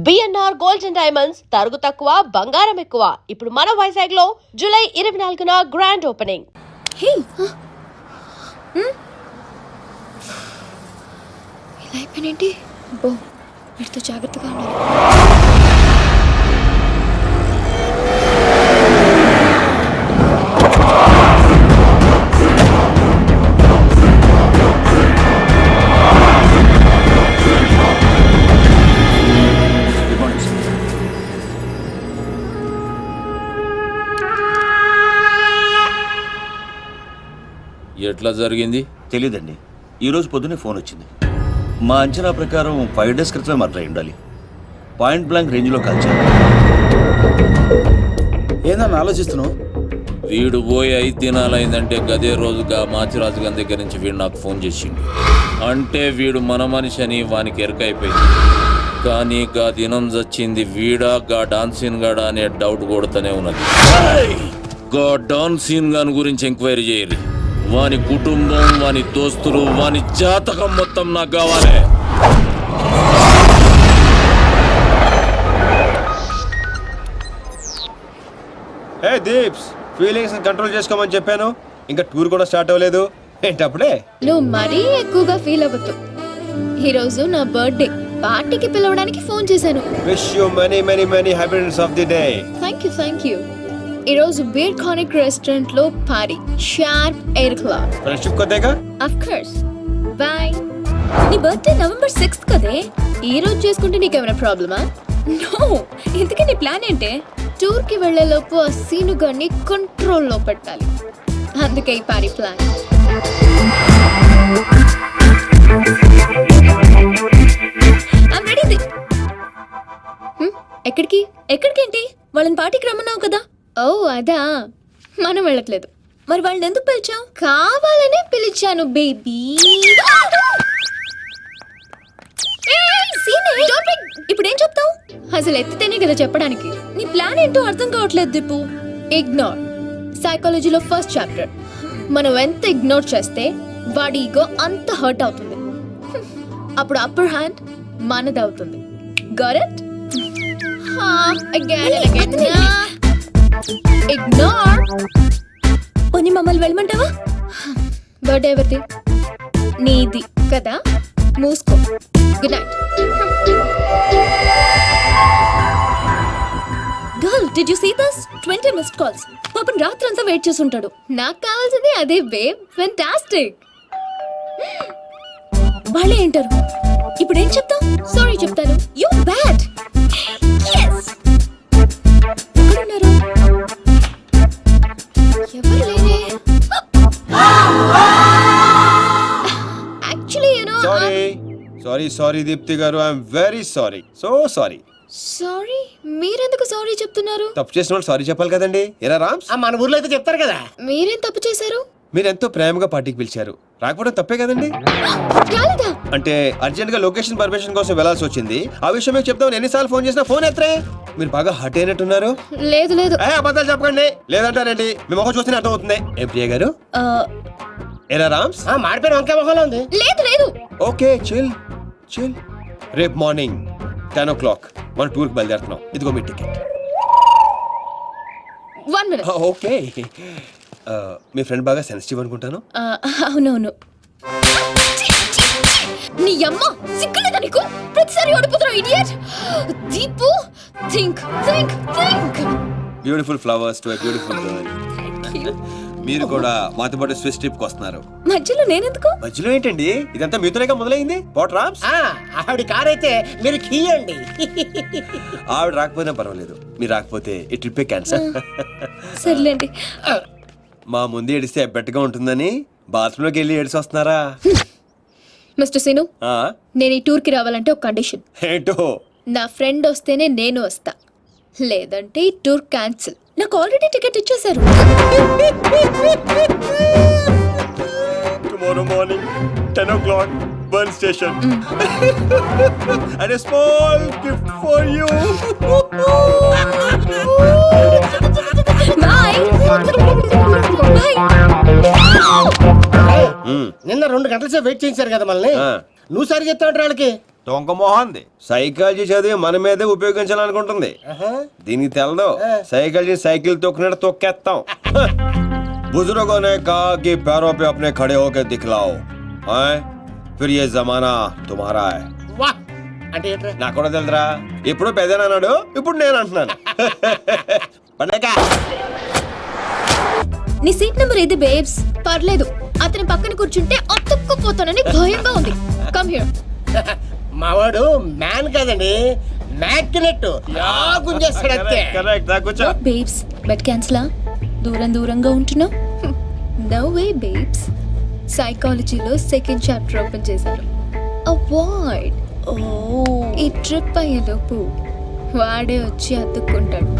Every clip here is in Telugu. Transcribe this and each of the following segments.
బిఎన్ఆర్ గోల్డ్ అండ్ డైమండ్స్ తరుగు తక్కువ బంగారం ఎక్కువ. ఇప్పుడు మన వైజాగ్ లో జూలై 24న గ్రాండ్ ఓపెనింగ్. హే ఇలా అయిపోయినేంటి? బో వీటితో జాగ్రత్తగా ఉండాలి. ఎట్లా జరిగింది తెలీదండి. ఈరోజు పొద్దునే ఫోన్ వచ్చింది. మా అంచనా ప్రకారం 5 days క్రితమే మర్డర్ అయి ఉండాలి. పాయింట్ బ్లాంక్ రేంజ్లో కాల్చారు. ఏందన్నా ఆలోచిస్తున్నావు? వీడు పోయి 5 దినాలైందంటే గదే రోజుగా మాచిరాజు గారి దగ్గర నుంచి వీడు నాకు ఫోన్ చేసిండు. అంటే వీడు మన మనిషి అని వానికి ఎరకైపోయింది. కానీ గా దినం చచ్చింది వీడా గా డాన్సీన్ గాడా అనే డౌట్ కొడుతూనే ఉన్నది. గా డాన్సీన్ గాని గురించి ఎంక్వైరీ చేయరు. వాని కుటుంబం, వాని దోస్తులు, వాని జాతకం మొత్తం నాకు కావాలి. ఏ దీప్స్, ఫీలింగ్స్ కంట్రోల్ చేసుకోమని చెప్పాను. ఇంకా టూర్ కూడా స్టార్ట్ అవ్వలేదు ఏంటప్పుడే? నువ్వు మరీ ఎక్కువగా ఫీల్ అవ్వద్దు. ఈరోజు నా బర్త్డే పార్టీకి పిలవడానికి ఫోన్ చేశాను. Wish you many many many happiness of the day. Thank you. ఈరోజు బీర్ కానిక్ రెస్టారెంట్ లో పార్టీ, షార్ప్ 8 o'clock. ఫ్రెండ్షిప్ కొద్దేగా ఆఫ్ కోర్స్. బై. నీ బర్త్డే November 6th కదే. ఈ రోజు చేసుకుంటే నీకేమైనా ప్రాబ్లమా? నో. ఇంతకీ నీ ప్లాన్ ఏంటి? టూర్ కి వెళ్లే లోపు ఆ సీను గారిని కంట్రోల్లో పెట్టాలి. అందుకే ఈ పార్టీ ప్లాన్. I'm ready. ఎక్కడికేంటి? వాళ్ళని పార్టీకి రమ్మన్నావు కదా. ఓ అదా, మనం వెళ్ళట్లేదు. మరి వాళ్ళని ఎందుకు పిలిచావు? కావాలనే పిలిచాను బేబీ. ఇప్పుడు ఏం చెప్తావు? అసలు ఎత్తితేనే కదా చెప్పడానికి. నీ ప్లాన్ ఏంటో అర్థం కావట్లేదు దీపు. ఇగ్నోర్. సైకాలజీలో ఫస్ట్ చాప్టర్. మనం ఎంత ఇగ్నోర్ చేస్తే వాడి ఈగో అంత హర్ట్ అవుతుంది. అప్పుడు అప్పర్ హ్యాండ్ మనదవుతుంది. Got it? ఇగ్నోర్. పోనీ మమ్మల్ని వెళ్ళమంటావా? బర్త్డే ఎవరిది? నీది కదా. మూసుకో. Good night. Girl, did you see this? 20 missed calls. పాపం రాత్రంతా వెయిట్ చేస్తుంటాడు. నాకు కావాల్సింది అదే బేబ్. ఫెంటాస్టిక్. వాళ్ళే ఏంటారు. ఇప్పుడు ఏం చెప్తావు? సారీ చెప్తాను. You bad. yes. ఎక్కడున్నారు? ఎవరు లేరే. Actually you know sorry Deepti garu, I'm very sorry. Sorry. Sorry? మీరెందుకు సారీ చెప్తున్నారు? తప్పు చేసిన వాళ్ళు సారీ చెప్పాలి కదండి. ఎరా రామ్స్, మన ఊర్లో అయితే చెప్తారు కదా. మీరేం తప్పు చేశారు? మీరు ఎంతో ప్రేమగా పార్టీకి పిలిచారు, రాకపోవడం తప్పే కదండి. రాలేదా? అంటే అర్జెంట్ గా లొకేషన్ పర్మిషన్ కోసం వెళ్లాల్సి వచ్చింది. ఆ విషయం మీకు చెప్తామని ఎన్నిసార్లు ఫోన్ చేసినా ఫోన్ ఎత్తరే. మీరు బాగా హర్ట్ అయినట్టున్నారు. లేదు. అబద్ధాలు చెప్పకండి. లేదంటారండి, మీ ముఖం చూస్తేనే అర్థం అవుతుంది. ఏం ప్రియ గారు? ఎరా రామ్స్, మాడిపోయిన వంకాయ మొహంలో ఉంది. లేదు. Okay, chill. రేపు మార్నింగ్ 10 o'clock మన టూర్కి బయలుదేరుతున్నాం. ఇదిగో మీ టికెట్. 1 minute. ఓకే. మీ ఫ్రెండ్ బాగా సెన్సిటివ్ అనుకుంటాను. అవునవును. నీ అమ్మ సిగ్గులేదా నీకు? ప్రతిసారి ఓడిపోతున్నావు idiot. Deepu, think. Beautiful flowers to a beautiful girl. మీరు కూడా మాతో పాటు స్విస్ ట్రిప్ కి వస్తున్నారు. మధ్యలో నేనెందుకు? మధ్యలో ఏంటండి? ఇదంతా మీతోనేగా మొదలైంది. పోట్ రామ్స్, ఆవిడ కార్ అయితే మీరు కీయండి. ఆవిడ రాకపోయినా పర్వాలేదు, మీరు రాకపోతే ఈ ట్రిప్పే క్యాన్సల్. సర్లేండి. మా ముందు ఏడిస్తే బెట్టగా ఉంటుందని బాత్రూమ్ లోకి వెళ్ళి ఏడిసి వస్తున్నారా? మిస్టర్ సీను, నేను ఈ టూర్ కి రావాలంటే ఒక కండిషన్. ఏంటో? నా ఫ్రెండ్ వస్తేనే నేను వస్తా, లేదంటే ఈ టూర్ క్యాన్సిల్. నాకు ఆల్రెడీ టికెట్ ఇచ్చేశారు. Tomorrow morning 10 o'clock burn station. And a small gift for you. Bye. నిన్న 2 గంటల సేపు వెయిట్ చేయించారు కదా మనల్ని. నువ్వు సరి చెప్తావు వాళ్ళకి. తొంక మొహంది సైకాలజీ చదివి మన మీదే ఉపయోగించాలనుకుంటుంది. దీనికి తెలదు సైకాలజీ సైకిల్ తొక్కినట్టు తొక్కేస్తాం. बुजुर्गों ने कहा कि पैरों पे अपने खड़े होकर दिखलाओ, हैं? फिर ये जमाना तुम्हारा है. వా అంటే ఏంట్రా? నాకు కూడా తెలుదురా, ఇప్పుడు పెద్దనా అన్నాడు, ఇప్పుడు నేను అంటున్నాను. పండగ నీ సీట్ నెంబర్ ఇది బేబ్స్. పర్లేదు, అతని పక్కన కూర్చుంటే అతుక్కుపోతానని భయంగా ఉంది. Come here. మావాడు మ్యాన్ కాదండి, మ్యాగ్నెట్. గుంజేస్తాడు అంతే. కరెక్ట్. కూర్చో. బేబ్స్ బెడ్ క్యాన్సిలా? దూరంగా ఉంటున్నావు? No way babes. సైకాలజీలో సెకండ్ చాప్టర్ ఓపెన్ చేశారు. అవాయిడ్. ఈ ట్రిప్ అయ్యేలోపు వాడే వచ్చి అతుక్కుంటాడు.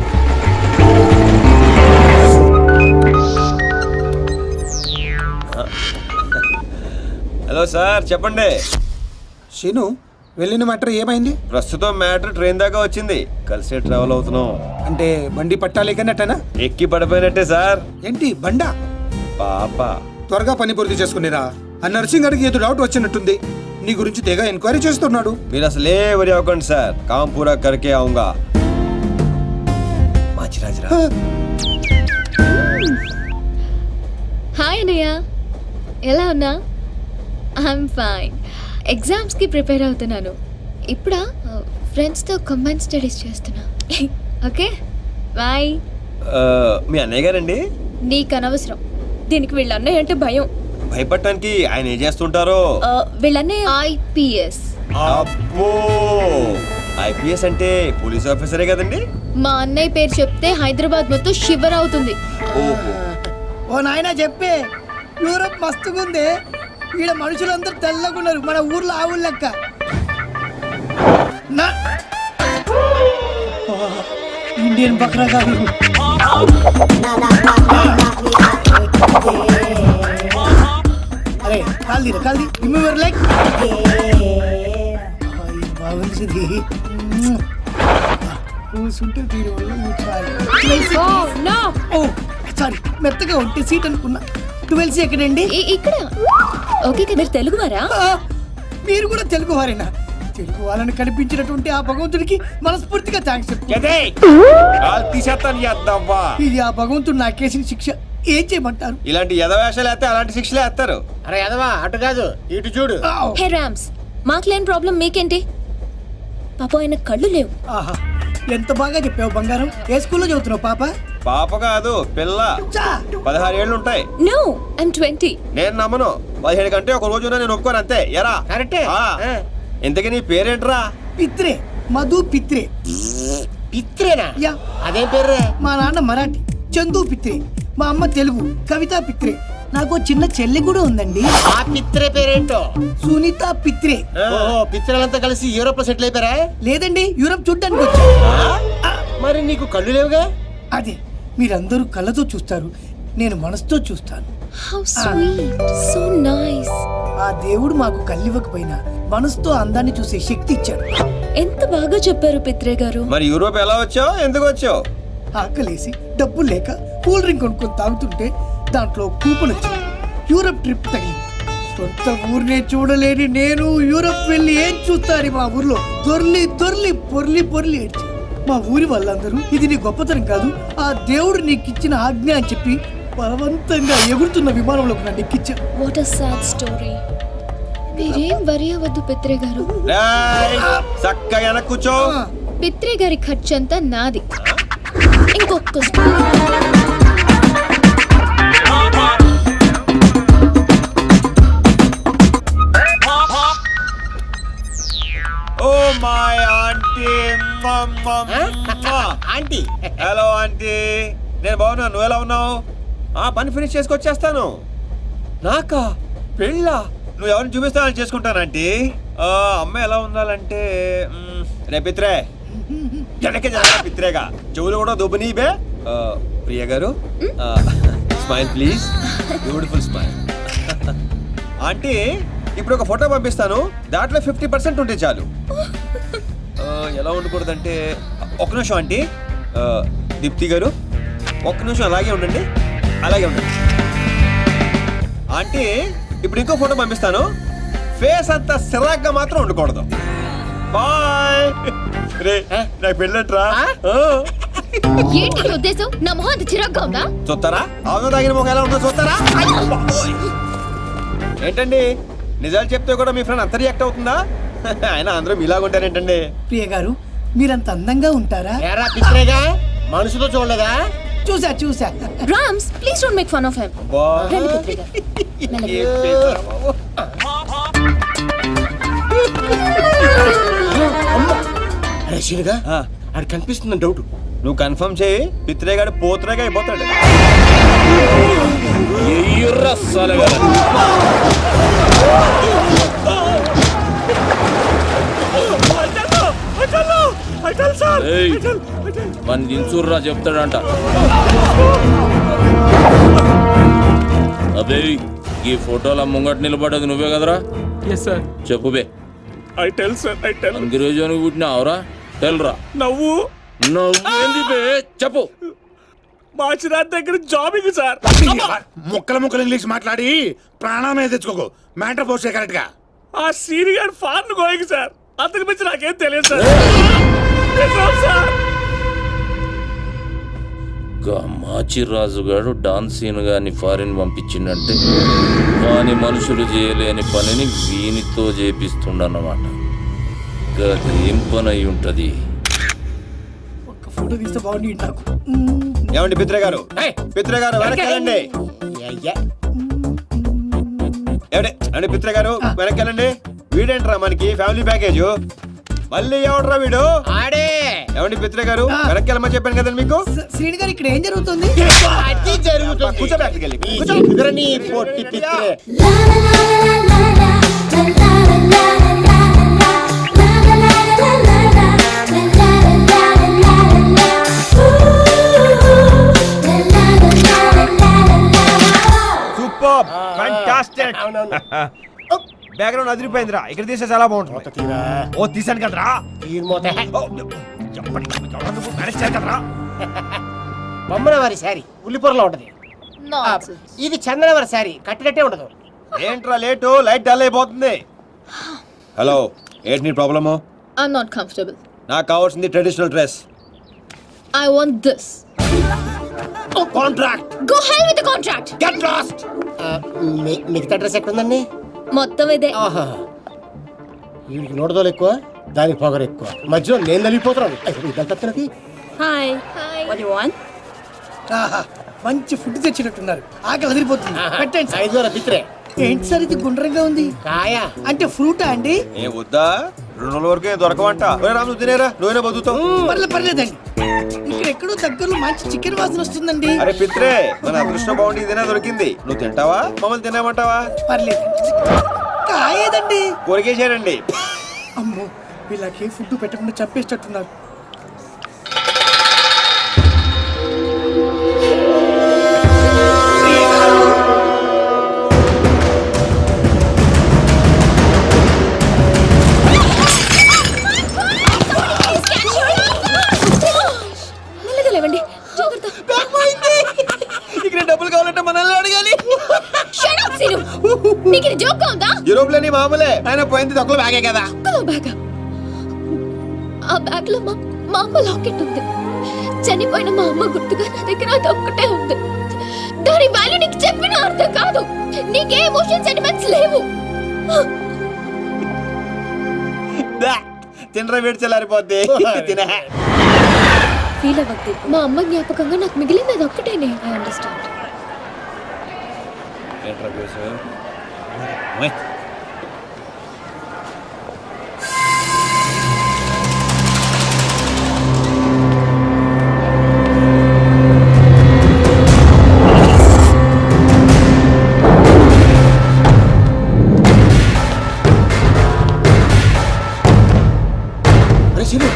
హలో సార్, చెప్పండి. శీను వెళ్ళిన మ్యాటర్ ఏమైంది? ప్రస్తుతం మ్యాటర్ ట్రైన్ దాకా వచ్చింది, కలిసే ట్రావెల్ అవుతున్నాం. అంటే బండి పట్టాలేకన్నట్టనా? ఎక్కి పడిపోయినట్టే సార్. ఏంటి బండా? పాప త్వరగా పని పూర్తి చేసుకునేరా. ఆ నర్సింగ్ అడిగి ఏదో డౌట్ వచ్చినట్టుంది. నీ గురించి తెగ ఎంక్వైరీ చేస్తున్నాడు. మీరు అసలే వరి అవ్వకండి సార్, కామ్ పూరా కరికే ఆऊंगा. మాచిరాజరా. హాయ్ అన్నయ్య, ఎలా ఉన్నా? I'm fine. ఎగ్జామ్స్కి ప్రిపేర్ అవుతున్నాను. ఇప్పుడా ఫ్రెండ్స్తో కంబైన్ స్టడీస్ చేస్తున్నా. Okay bye. మీ అన్నయ్య గారండి? నీకు అనవసరం. దీనికి వీళ్ళ అన్నయ్య అంటే భయం. భయపడటానికి ఆయన ఏం చేస్తుంటారో? వీళ్ళన్నయ్య ఐపీఎస్. అబ్బో, ఐపీఎస్ అంటే పోలీస్ ఆఫీసరే కదండి? మా అన్నయ్య పేరు చెప్తే హైదరాబాద్ మొత్తం షివర్ అవుతుంది. ఓహో. ఓ నాయనా చెప్పే, యూరోప్ మస్తుగుంది. ఈడ మనుషులందరూ తెల్లగున్నారు, మన ఊర్లో ఆవులు లెక్క. ఇండియన్ బక్రా కాదు. అరే కాల్ది రిమెంబర్ లైక్ బాగుంది. కూర్చుంటే దీని వల్ల ఓ సారీ, మెత్తగా ఉంటే సీట్ అనుకున్నా. 12C ఎక్కడండి? ఇక్కడ. ఓకే కదా, మీరు తెలుగు వారా? మీరు కూడా తెలుగు వారేనా? తెలుగు వాళ్ళని కనిపించినటువంటి ఆ భగవంతుడికి మనస్ఫూర్తిగా థ్యాంక్స్ చెప్పు. ఇది ఆ భగవంతుడు నాకేసిన శిక్ష. ఏం చేయమంటారు? ఇలాంటి యదవేషాలు వేస్తే అలాంటి శిక్షలే వేస్తారు. అరే ఎదవా, అటు కాదు ఇటు చూడు. హే రామ్స్, మాకు లేని ప్రాబ్లం మీకేంటి? పాప ఆయన కళ్ళు లేవు. ఆహా, ఎంత బాగా చెప్పావు బంగారం. ఏ స్కూల్లో చదువుతున్నావు పాప? పాప కాదు, పిల్ల. 16 ఏళ్ళు ఉంటాయి. No, I'm 20. నేను నమ్మను. 17 కంటే ఒక రోజున నేను ఒప్పుకోను, అంతే. ఎరా కరెక్టే. ఇంతకీ నీ పేరేంట్రా? పిత్రే, మధు పిత్రే. పిత్రేనా? యా. అదేం పేర్రే? మా నాన్న మరాఠీ, చందు పిత్రే. మా అమ్మ తెలుగు, కవిత పిత్రే. నాకు చిన్న చెల్లి కూడా ఉందండి. ఆ పిత్రే పేరేంటో? సునీత పిత్రే. ఓహో, పిత్రలంతా కలిసి యూరోప్ లో సెటిల్ అయిపోయారా? లేదండి, యూరప్ చూడ్డానికి వచ్చా. మరి నీకు కళ్ళు లేవుగా? అదే, మీరందరూ కళ్ళతో చూస్తారు, నేను మనసుతో చూస్తాను. How sweet, so nice. ఆ దేవుడు మాకు కళ్ళివ్వకపోయినా మనసుతో అందాన్ని చూసే శక్తి ఇచ్చాడు. ఎంత బాగా చెప్పారు పిత్రే గారు. మరి యూరోప్ ఎలా వచ్చావు, ఎందుకు వచ్చావు? ఆకలేసి డబ్బులు లేక కూల్ డ్రింక్ కొనుక్కొని తాగుతుంటే దాంట్లో కూపన్ వచ్చింది. యూరప్ ట్రిప్ తగిలింది. సొంత ఊరినే చూడలేని నేను యూరప్ వెళ్ళి ఏం చూస్తాను? మా ఊర్లో పొర్లి ఏడ్చి మా ఊరి వాళ్ళందరూ ఇది నీ గొప్పతనం కాదు, ఆ దేవుడు నీకు ఇచ్చిన ఆజ్ఞ అని చెప్పి బలవంతంగా ఎగురుతున్న విమానంలోకి నన్ను ఎక్కించారు. What a sad story. మీరేం వరి అవ్వద్దు పిత్రే గారు. చక్కగా వెనక్కి కూర్చో. పిత్రే గారి ఖర్చంతా నాది. ఇంకొక story. Oh my aunty. Aunty. Hello aunty, నేను బాగున్నాను, నువ్వు ఎలా ఉన్నావు? పని ఫినిష్ చేసుకొచ్చేస్తాను. నాకా పెళ్ళా? నువ్వు ఎవరిని చూపిస్తానని చేసుకుంటాను ఆంటీ. అమ్మాయి ఎలా ఉండాలంటే రే పిత్రే, జనకే జన పిత్రేగా చెవులు కూడా దుబ్బనీబే. ప్రియ గారు, smile please, beautiful smile. Aunty, ఇప్పుడు ఒక ఫోటో పంపిస్తాను, దాంట్లో 50% ఉంటే చాలు. ఎలా ఉండకూడదంటే, ఒక్క నిమిషం ఆంటీ. దీప్తి గారు, ఒక్క నిమిషం అలాగే ఉండండి, అలాగే ఉండండి. ఆంటీ, ఇప్పుడు ఇంకో ఫోటో పంపిస్తాను, ఫేస్ అంతా సిరాగ్గా మాత్రం ఉండకూడదు. బాయ్. రే నాకు పెళ్ళంట్రా. ఏంటి నీ ఉద్దేశం? నా మొహం అంత చిరాగ్గా ఉందా? చూస్తారా అవును తాగిన మొక్క ఎలా ఉందో చూస్తారా? ఏంటండి నిజాలు చెప్తే కూడా మీ ఫ్రెండ్ అంత రియాక్ట్ అవుతుందా? ఆయన అందరూ మీలాగుంటారేంటండి? ప్రియ గారు మీరంత అందంగా ఉంటారా? ఏరా పిత్రేగా మనసుతో చూడలేదా? చూసా చూసా. Rams, please don't make fun of him. బా. రండి పిత్రి గారు. మెల్లగా. ఏం పేరురా బాబు. అరే శీనుగా ఆ, అది కనిపిస్తుందని డౌట్. నువ్వు కన్ఫర్మ్ చేయి, పిత్రేగాడు పోతురేగా అయిపోతాడు. ఎయ్యుర్రా సాలెగాల. ఏయ్, మన దించుర్రా చెప్తాడంట. అబే ఈ ఫోటోల ముంగట నిలబడ్డది నువ్వే కదరా? Yes sir. చెప్పు బే. I tell sir, I tell. అంగిరేజానికి పుట్టినావురా? తెల్రా. నవ్వు నువ్వేంది బే? చెప్పు. మాచిరాజ్ దగ్గర జాబింగ్ సార్. ముక్కలు ఇంగ్లీష్ మాట్లాడి ప్రాణమే తెచ్చుకోకు. మ్యాటర్ పోస్ట్ కరెక్ట్ గా. ఆ సీని గారు ఫారెన్ గోయింగ్ సార్. అంతకు మించి నాకేం తెలియదు సార్. నిజం సార్. మాచిరాజు గారు డాన్సీన్ గాని ఫారిన్ పంపించిండంటే వాని మనుషులు చేయలేని పనిని వీనితో చేపిస్తుండన్నమాట. గదేం పని అయి ఉంటది? ఒక్క ఫోటో తీస్తే బాగుంది నాకు. ఏమండి పిత్రేగారు? పిత్రేగారు వెనక్కి వెళ్ళండి. ఏమండి పిత్రేగారు వెనక్కి వెళ్ళండి. వీడేంట్రా మనకి ఫ్యామిలీ ప్యాకేజ్? మళ్ళీ ఎవడ్రా వీడు? ఆడే ఏమండి పిత్రేగారు వెనక్కి వెళ్ళమని చెప్పాను కదండి మీకు. శ్రీని గారు ఇక్కడ ఏం జరుగుతుంది? అది జరుగుతుంది. కూర్చో బ్యాగ్కి వెళ్ళి. ఈ ఎదురని పొట్టి పిత్రే. Super fantastic. బ్యాక్గ్రౌండ్ అదిరిపోయిందిరా. ఇక్కడ తీస్తే చాలా బాగుంటుంది. తీరా ఓ తీసాను కదరా. తీర్మోత ఓ, నువ్వు మేనేజ్ చేయాలి కదరా. బొమ్మన వారి శారీ ఉల్లిపొరలో ఉంటది. ఇది చందన వారి శారీ కట్టినట్టే ఉండదు. ఏంట్రా లేటు? లైట్ డల్ అయిపోతుంది. హలో ఏంటి నీ ప్రాబ్లము? I'm not comfortable. నాకు కావాల్సింది traditional dress. I want this. Contract. Go hell with the contract. Get lost. మిగతా డ్రెస్ ఎక్కడుందండి? మొత్తం ఇదే. ఆహా, వీడికి నోడదోలు ఎక్కువ, దానికి పొగరు ఎక్కువ. మధ్యలో నేను నలిగిపోతున్నాను. Hi hi. What do you want? ఆహా, మంచి ఫుడ్ తెచ్చినట్టున్నారు. ఆకలి అదిరిపోతుంది. పెట్టండి సార్. 5 పిత్రే. ఏంటి సార్ ఇది గుండ్రంగా ఉంది? కాయ అంటే ఫ్రూటా అండి? ఏ వద్దా? 2 రోజుల వరకు దొరకవంట. రాము తినేరా, నువ్వేనా బతుకుతావు. పర్లేదండి. ఇక్కడ ఎక్కడో దగ్గరలో మంచి చికెన్ వాసన వస్తుందండి. అరే పిత్రే, మన అదృష్టం బాగుండి ఇదేనా దొరికింది. నువ్వు తింటావా మమ్మల్ని తినేమంటావా? పర్లేదండి. కాయేదండి. కొరికేసాడండి. అమ్మో, వీళ్ళకి ఫుడ్ పెట్టకుండా చంపేసేటట్టున్నారు. మెల్లగా లేవండి. జాగ్రత్త. ఇక్కడ డబ్బులు కావాలంటే మనల్ని అడగాలి. Shut up, Sinu. నీకు ఇది జోక్గా ఉందా? యూరోప్ లోని మామూలే. ఆయన పోయింది తక్కువ బ్యాగే కదా. ఒక్కలో బ్యాగ్. ఆ బ్యాగ్ లో మా అమ్మ లాకెట్ ఉంది. చనిపోయిన మా అమ్మ గుర్తుగా నా దగ్గర అది ఒక్కటే ఉంది. దాని వాల్యూ నీకు చెప్పిన అర్థం కాదు. నీకే ఎమోషన్ సెంటిమెంట్స్ లేవు. తినరా వేడి చల్లారిపోద్ది. తినే. ఫీల్ అవ్వద్దు. మా అమ్మ జ్ఞాపకంగా నాకు మిగిలింది అది ఒక్కటేనే. I understand. ఏంట్రా కేసు? అరే శీను,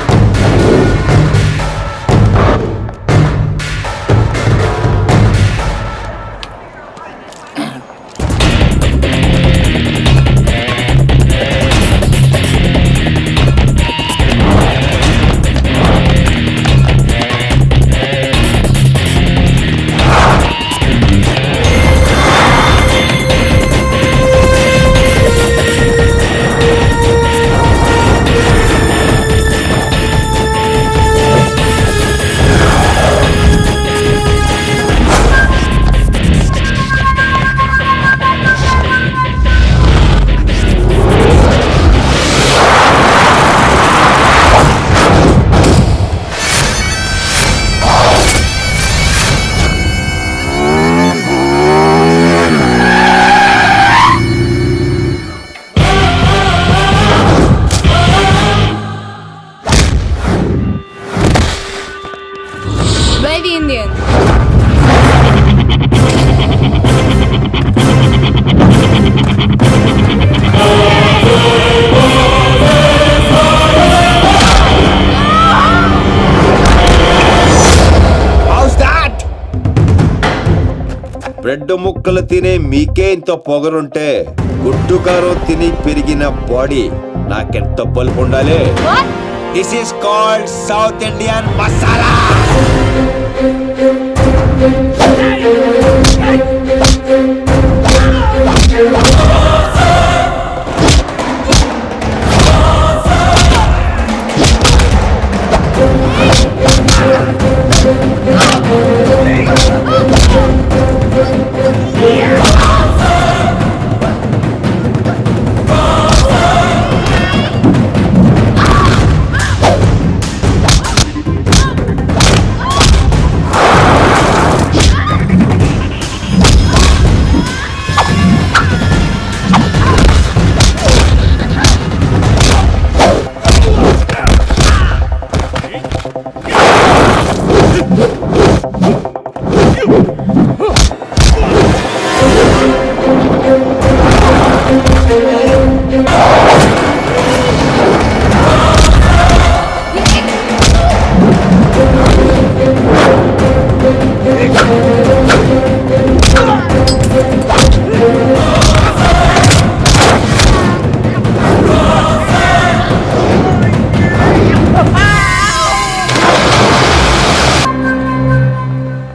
అయ్యింది అని. బ్రెడ్ ముక్కలు తినే మీకే ఇంత పొగరుంటే గుడ్డు కారం తిని పెరిగిన బాడీ నాకెంత బల్బు ఉండాలి. This is called south Indian masala.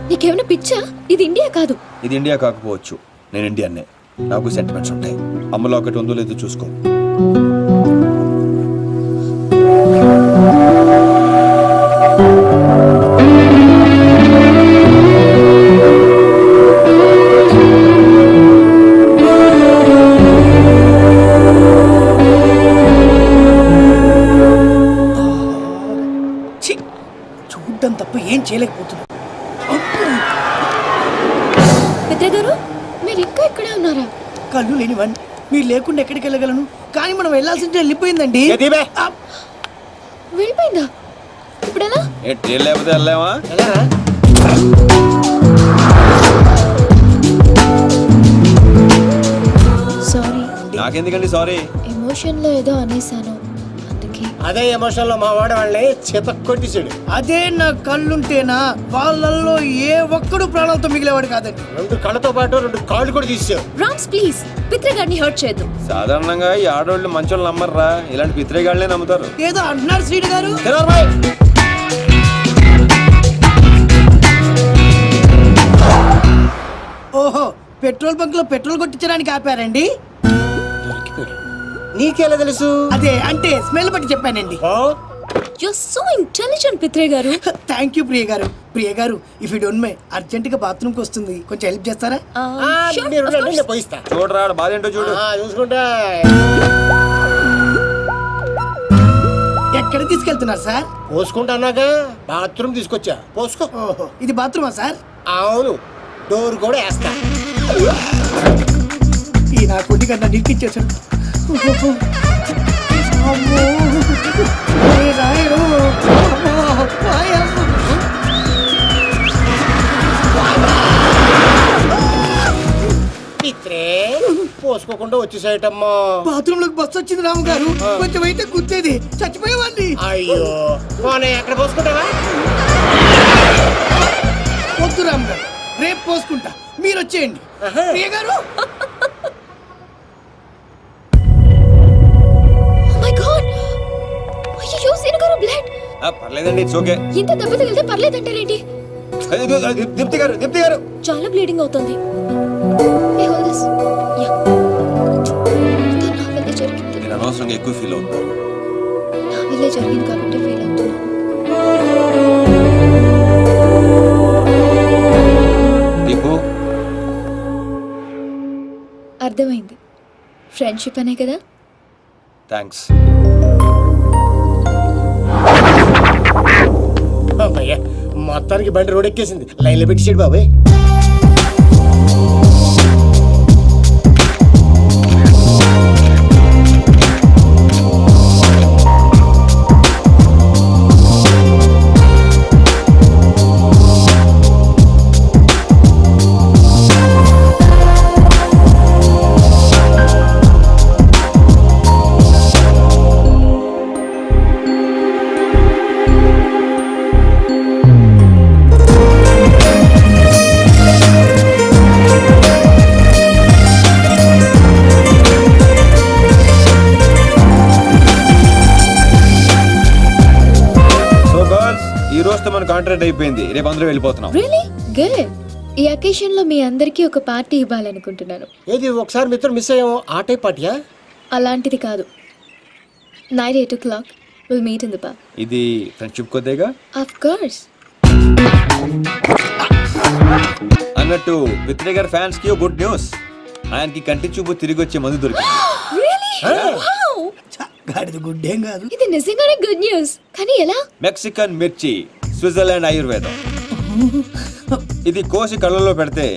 నీకేమైనా పిచ్చా? ఇది ఇండియా కాదు. ఇది ఇండియా కాకపోవచ్చు, నేను ఇండియన్నే. నాకు సెంటిమెంట్స్ ఉంటాయి. అమ్మలో ఒకటి ఉందో లేదో చూసుకో. ఛీ! చూడ్డం తప్ప ఏం చేయలేకపోతున్నా. పెద్ద గారు, మీరు ఇంకా ఇక్కడే ఉన్నారా? కళ్ళు లేనివన్ మీరు లేకుండా ఎక్కడికి వెళ్ళగలను, కానీ మనం వెళ్ళాల్సింటే వెళ్ళిపోయిందండి. ఆ, వెళ్ళిపోయిందా? ఇప్పుడెలా? ట్రైన్ లేకపోతే వెళ్ళామా? వెళ్ళారా? Sorry, నాకెందుకండి sorry? ఎమోషన్ లో ఏదో అనేసాను, అందుకే. అదే ఎమోషన్ లో మా వాడు వాళ్ళని చేత కొట్టించాడు. అదే నా కళ్ళుంటేనా వాళ్ళల్లో ఏ ఒక్కడు ప్రాణాలతో మిగిలేవాడు కాదండి. 2 కళ్ళతో పాటు 2 కాళ్ళు కూడా తీసావు. రామ్స్ ప్లీజ్, పిత్ర గారిని హర్ట్ చేయొద్దు. సాధారణంగా ఈ ఆడవాళ్ళు మంచోళ్ళు నమ్మర్రా, ఇలాంటి పిత్రేగాళ్ళనే నమ్ముతారు. ఏదో అంటున్నారు శ్రీడు గారు. ఓహో, పెట్రోల్ బంక్ లో పెట్రోల్ కొట్టించడానికి ఆపారండి. నీకెలా తెలుసు? అదే అంటే స్మెల్ బట్టి చెప్పానండి. యు సో ఇంటెలిజెంట్ పిత్రే గారు. థ్యాంక్ యూ ప్రియ గారు. ప్రియ గారు, if you don't mind urgent గా బాత్రూమ్ కి వస్తుంది, కొంచెం హెల్ప్ చేస్తారా? మీరు ఉండండి, నేను పోయిస్తా. చూడరా బాధ ఏంటో చూడు. చూసుకుంటా. ఎక్కడ తీసుకెళ్తున్నారు సార్? పోసుకుంటానాగా బాత్రూమ్ తీసుకొచ్చా, పోసుకో. ఓహో, ఇది బాత్రూమా సార్? అవును, డోర్ కూడా వేస్తా. ఈ నా కొద్ది కన్నా నిక్కిచ్చేసాడు. అమ్మో, ఏ రాయో, అమ్మో, రాయమ్మ. పిత్రే, పోసుకోకుండా వచ్చేసేటమ్మా. బాత్రూమ్ లోకి బస్సు వచ్చింది రాము గారు, కొంచెం అయితే గుర్తేది, చచ్చిపోయేవాడిని. అయ్యో, పోనీ ఎక్కడ పోసుకుంటావా? వద్దు రాము గారు, రేపు పోసుకుంటా, మీరు వచ్చేయండి. ప్రియ గారు, మై గాడ్, అయ్యో సీను గారు బ్లడ్. పర్లేదండి, ఇట్స్ ఓకే. ఇంత దెబ్బ తగిలితే పర్లేదంటారేంటి? దీప్తి గారు, దీప్తి గారు. చాలా బ్లీడింగ్ అవుతుంది. Hey, hold this. Yeah. ఇదంతా నా వల్లే జరిగింది. నేను అనవసరంగా ఎక్కువ ఫీల్ అవుతాను. నా వల్లే జరిగింది కాబట్టి ఫీల్ అవుతున్నాను. దీపు, అర్థమైంది, ఫ్రెండ్షిప్ అనే కదా. థ్యాంక్స్. అమ్మయ్య, మొత్తానికి బండి రోడ్ ఎక్కేసింది. లైన్లో పెట్టించాడు బాబాయ్. ఈ రోజుతో మన కాంట్రాక్ట్ అయిపోయింది, రేపు అందరూ వెళ్ళిపోతున్నాం. Really good. ఈ అకేషన్ లో మీ అందరికీ ఒక పార్టీ ఇవ్వాలనుకుంటున్నాను. ఏది ఒకసారి మిత్రుడు మిస్ అయ్యాము, ఆ టైప్ పార్టీయా? అలాంటిది కాదు. Night 8 o'clock will meet in the park. ఇది ఫ్రెండ్షిప్ కొద్దిగా ఆఫ్ కోర్స్. అన్నట్టు విత్రే గారి ఫ్యాన్స్ కి గుడ్ న్యూస్. ఆయనకి కంటి చూపు తిరిగి వచ్చే మందు దొరికింది. గాడిది గుడ్డేం కాదు. ఇది నిజంగానే గుడ్ న్యూస్. కానీ ఎలా? మెక్సికన్ మిర్చి, స్విట్జర్లాండ్ ఆయుర్వేదం. ఇది కోసి కళ్ళలో పెడితే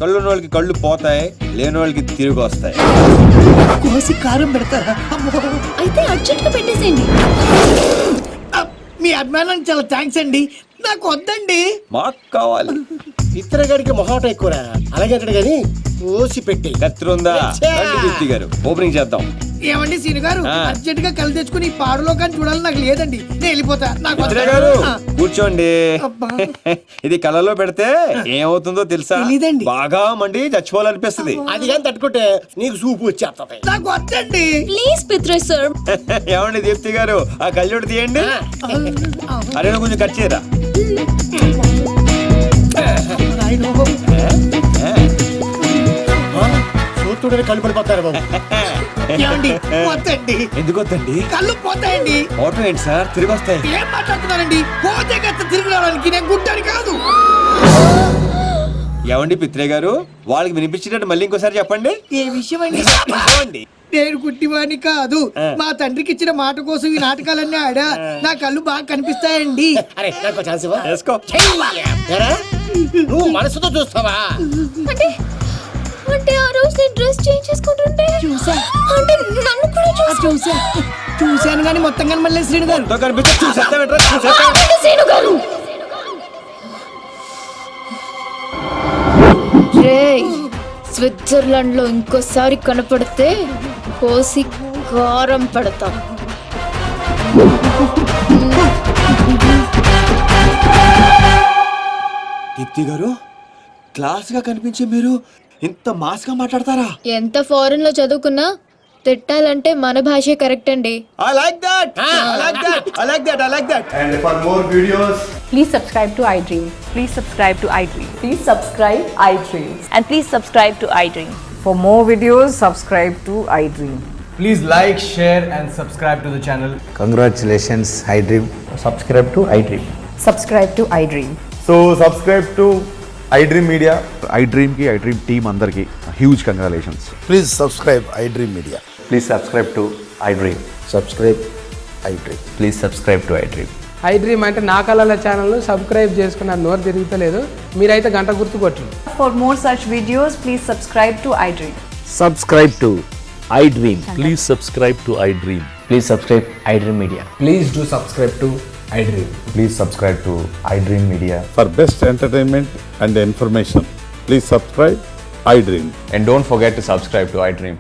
కళ్ళున్న వాళ్ళకి కళ్ళు పోతాయి, లేని వాళ్ళకి తిరిగి వస్తాయి. కోసి కారం పెడతారా? అమ్మో. అయితే అర్జెంట్ గా పెట్టేసేయండి. మీ అభిమానానికి చాలా థ్యాంక్స్ అండి. నాకు వద్దండి. మాకు కావాలి. ఇతరగాడికి మొహాట ఎక్కువరా, అలాగే అంటాడు కానీ కోసి పెట్టి. కత్తిరుందా? రండి దీప్తి గారు, ఓపెనింగ్ చేద్దాం. ఏమండి సీను గారు, ఆ. అర్జెంట్ గా కళ్ళు తెచ్చుకుని ఈ పాడులోకాన్ని చూడాలని నాకు లేదండి. నేను వెళ్ళిపోతా. నాకు విత్రే వద్దు. గారు ఆ. కూర్చోండి. అబ్బా. ఇది కళ్ళలో పెడితే ఏమవుతుందో తెలుసా? తెలీదండి. బాగా మండి చచ్చిపోవాలనిపిస్తుంది. అది కానీ తట్టుకుంటే నీకు సూపు వచ్చేస్తుంది. నాకు వద్దండి. ప్లీజ్ పిత్రే సార్. ఏమండి దీప్తి గారు, ఆ కళ్ళోడు తీయండి. అరే నువ్వు కొంచెం కట్ చేయరా. నాయనో. చూస్తుంటే కళ్ళు పడిపోతారు బాబు. ఏమండి వద్దండి. ఎందుకు వద్దండి? కళ్ళు పోతాయండి. ఆటో ఏంటి సార్, తిరిగి వస్తాయి. ఏం మాట్లాడుతున్నారండి? పోతే కత్త తిరిగి రావడానికి నేను గుడ్డని కాదు. ఏమండి పిత్రే గారు, వాళ్ళకి వినిపించినట్టు మళ్ళీ ఇంకోసారి చెప్పండి. ఏ విషయం అండి? చెప్పండి. నేను గుడ్డివాణి కాదు. మా తండ్రికి ఇచ్చిన మాట కోసం ఈ నాటకాలన్నీ ఆడా. నా కళ్ళు బాగా కనిపిస్తాయండి. అరే నాకు ఛాన్స్ ఇవ్వ. వేసుకో. ఏరా? నువ్వు మనసుతో చూస్తావా? అంటే అంటే ఆ రోజు నేను డ్రెస్ చేంజ్ చేసుకుంటుంటే చూసా. అంటే నన్ను కూడా చూశాను కానీ మొత్తం కనమల్లే శ్రీను గారు. తో కనిపిస్తే చూసేస్తావేంట్రా? చూసేస్తావా? సీను గారు. రేయ్, స్విట్జర్లాండ్ లో ఇంకోసారి కనపడితే కోసి కారం పెడతాం. దీప్తి గారు, క్లాస్ గా కనిపించే మీరు ఇంత మాస్ గా మాట్లాడతారా? ఎంత ఫారెన్ లో చదువుకున్నా తిట్టాలంటే మన భాషే కరెక్ట్ అండి. I like that. I like that. I like that. I like that. And for more videos, Please subscribe to iDream. Please subscribe to iDream. Please subscribe iDream. And please subscribe to iDream. For more videos, subscribe to iDream. please like, share, and subscribe to the channel. Congratulations, iDream. Subscribe to iDream. Subscribe to iDream. So subscribe to iDream Media. iDream ki iDream team andarki huge congratulations. Please subscribe iDream Media. Please subscribe to iDream. Subscribe iDream. Please subscribe to iDream. iDream అంటే నా కళల ఛానల్ సబ్స్క్రైబ్ చేసుకున్న నోరు తిరుగుతలేదు. మీరైతే గంట గుర్తు కొట్టండి. For more such videos, please subscribe to iDream. Subscribe to iDream. Please subscribe to iDream. Please subscribe iDream Media. Please do subscribe to iDream. Please subscribe to iDream Media. For best entertainment and information, please subscribe iDream. And don't forget to subscribe to iDream.